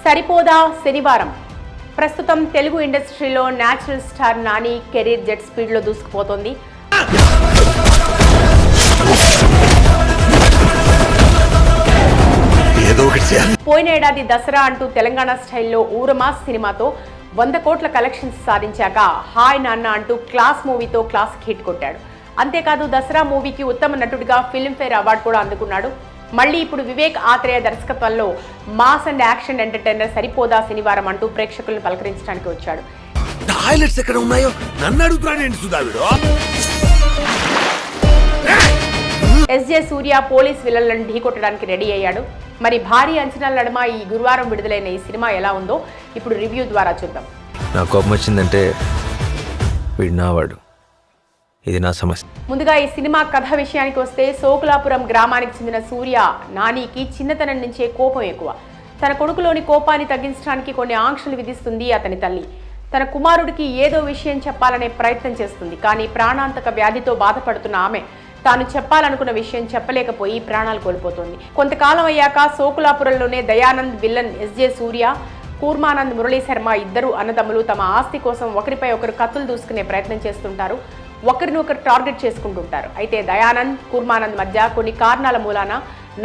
సరిపోదా శనివారం. ప్రస్తుతం తెలుగు ఇండస్ట్రీలో natural star Nani career jet స్పీడ్లో దూసుకుపోతోంది. పోయిన ఏడాది దసరా అంటూ తెలంగాణ స్టైల్లో ఊరమాస్ సినిమాతో 100 కోట్ల కలెక్షన్స్ సాధించాక హాయ్ నాన్న అంటూ క్లాస్ మూవీతో క్లాసిక్ హిట్ కొట్టాడు. అంతేకాదు దసరా మూవీకి ఉత్తమ నటుడిగా ఫిల్మ్ఫేర్ అవార్డు కూడా అందుకున్నాడు. మళ్ళీ ఇప్పుడు వివేక్ ఆత్రేయ దర్శకత్వంలో మాస్ అండ్ యాక్షన్ ఎంటర్టైనర్ సరిపోదా శనివారం అంటూ ప్రేక్షకులను పలకరించడానికి వచ్చాడు. ఎస్జే సూర్య పోలీస్ విలన్లను ఢీకొట్టడానికి రెడీ అయ్యాడు. మరి భారీ అంచనాల నడుమ ఈ గురువారం విడుదలైన ఈ సినిమా ఎలా ఉందో ఇప్పుడు రివ్యూ ద్వారా చూద్దాం. నా కోపం వచ్చిందంటే వీడు నావాడు, ఇది నా సమస్య. ముందుగా ఈ సినిమా కథ విషయానికి వస్తే, సోకులాపురం గ్రామానికి చెందిన సూర్య నానికి చిన్నతనం నుంచే కోపం ఎక్కువ. తన కొడుకులోని కోపాన్ని తగ్గించడానికి కొన్ని ఆంక్షలు విధిస్తుంది అతని తల్లి. తన కుమారుడికి ఏదో విషయం చెప్పాలనే ప్రయత్నం చేస్తుంది. కానీ ప్రాణాంతక వ్యాధితో బాధపడుతున్న ఆమె తాను చెప్పాలనుకున్న విషయం చెప్పలేకపోయి ప్రాణాలు కోల్పోతుంది. కొంతకాలం అయ్యాక సోకులాపురంలోనే దయానంద్ విల్లన్ ఎస్జే సూర్య, కూర్మానంద్ మురళీ శర్మ ఇద్దరు అన్నదమ్ములు తమ ఆస్తి కోసం ఒకరిపై ఒకరు కత్తులు దూసుకునే ప్రయత్నం చేస్తుంటారు. ఒకరినొకరు టార్గెట్ చేసుకుంటుంటారు. అయితే దయానంద్, కూర్మానంద్ మధ్య కొన్ని కారణాల మూలాన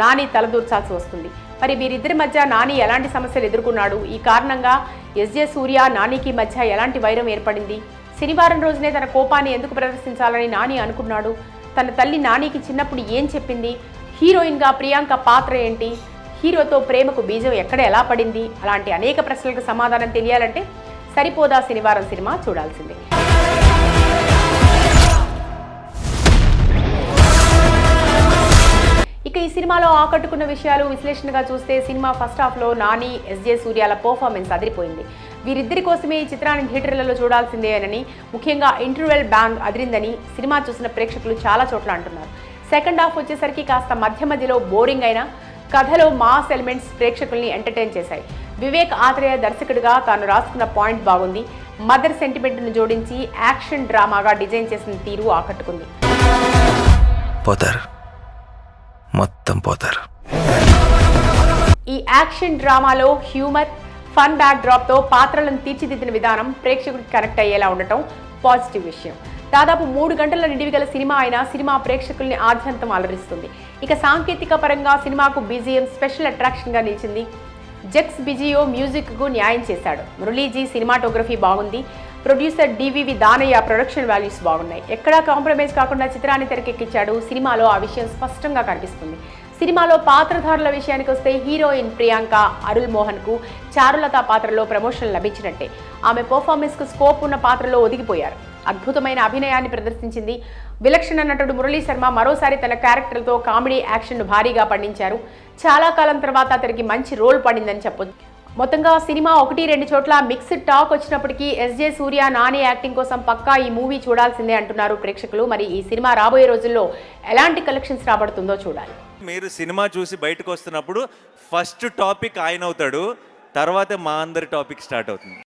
నాని తలదూర్చాల్సి వస్తుంది. మరి వీరిద్దరి మధ్య నాని ఎలాంటి సమస్యలు ఎదుర్కొన్నాడు? ఈ కారణంగా ఎస్జే సూర్య నానికి మధ్య ఎలాంటి వైరం ఏర్పడింది? శనివారం రోజునే తన కోపాన్ని ఎందుకు ప్రదర్శించాలని నాని అనుకున్నాడు? తన తల్లి నానికి చిన్నప్పుడు ఏం చెప్పింది? హీరోయిన్గా ప్రియాంక పాత్ర ఏంటి? హీరోతో ప్రేమకు బీజం ఎక్కడ ఎలా పడింది? అలాంటి అనేక ప్రశ్నలకు సమాధానం తెలియాలంటే సరిపోదా శనివారం సినిమా చూడాల్సిందే. ఇక ఈ సినిమాలో ఆకట్టుకున్న విషయాలు విశ్లేషణగా చూస్తే, సినిమా ఫస్ట్ హాఫ్లో నాని, ఎస్జే సూర్యాల పర్ఫార్మెన్స్ అదిరిపోయింది. వీరిద్దరి కోసమే ఈ చిత్రాన్ని థియేటర్లలో చూడాల్సిందేనని, ముఖ్యంగా ఇంటర్వెల్ బ్యాంగ్ అదిరిందని సినిమా చూసిన ప్రేక్షకులు చాలా చోట్ల అంటున్నారు. సెకండ్ హాఫ్ వచ్చేసరికి కాస్త మధ్యలో బోరింగ్ అయినా కథలో మాస్ ఎలిమెంట్స్ ప్రేక్షకుల్ని ఎంటర్టైన్ చేశాయి. వివేక్ ఆత్రేయ దర్శకుడిగా తాను రాసుకున్న పాయింట్ బాగుంది. మదర్ సెంటిమెంట్ను జోడించి యాక్షన్ డ్రామాగా డిజైన్ చేసిన తీరు ఆకట్టుకుంది. మొత్తం పోతారు. ఈ యాక్షన్ డ్రామాలో హ్యూమర్, ఫన్ బ్యాక్ డ్రాప్ తో పాత్రలను తీర్చిదిద్దిన విధానం ప్రేక్షకుడికి కనెక్ట్ అయ్యేలా ఉండటం పాజిటివ్ విషయం. దాదాపు 3 గంటల నిడివి గల సినిమా అయినా సినిమా ప్రేక్షకుల్ని ఆద్యంతం అలరిస్తుంది. ఇక సాంకేతిక పరంగా సినిమాకు బీజిఎం స్పెషల్ అట్రాక్షన్ గా నిలిచింది. జెక్స్ బిజియో మ్యూజిక్ కు న్యాయం చేశాడు. మురళీజీ సినిమాటోగ్రఫీ బాగుంది. Producer DVV Danayya production values బాగున్నాయి. ఎక్కడా కాంప్రమైజ్ కాకుండా చిత్రాన్ని తెరకెక్కించాడు. సినిమాలో ఆ విషయం స్పష్టంగా కనిపిస్తుంది. సినిమాలో పాత్రధారుల విషయానికి వస్తే, హీరోయిన్ ప్రియాంక అరుల్ మోహన్ కు చారులత పాత్రలో ప్రమోషన్ లభించినట్టే. ఆమె పర్ఫార్మెన్స్ కు స్కోప్ ఉన్న పాత్రలో ఒదిగిపోయారు. అద్భుతమైన అభినయాన్ని ప్రదర్శించింది. విలక్షణ నటుడు మురళీ శర్మ మరోసారి తన క్యారెక్టర్తో కామెడీ యాక్షన్ను భారీగా పండించారు. చాలా కాలం తర్వాత అతనికి మంచి రోల్ పడిందని చెప్పొచ్చు. మొత్తంగా సినిమా 1-2 చోట్ల మిక్స్డ్ టాక్ వచ్చినప్పటికీ ఎస్జే సూర్య నాని యాక్టింగ్ కోసం పక్కా ఈ మూవీ చూడాల్సిందే అంటున్నారు ప్రేక్షకులు. మరి ఈ సినిమా రాబోయే రోజుల్లో ఎలాంటి కలెక్షన్స్ రాబడుతుందో చూడాలి. మీరు సినిమా చూసి బయటకు వస్తున్నప్పుడు ఫస్ట్ టాపిక్ ఆయన అవుతాడు, తర్వాత మా అందరి టాపిక్ స్టార్ట్ అవుతుంది.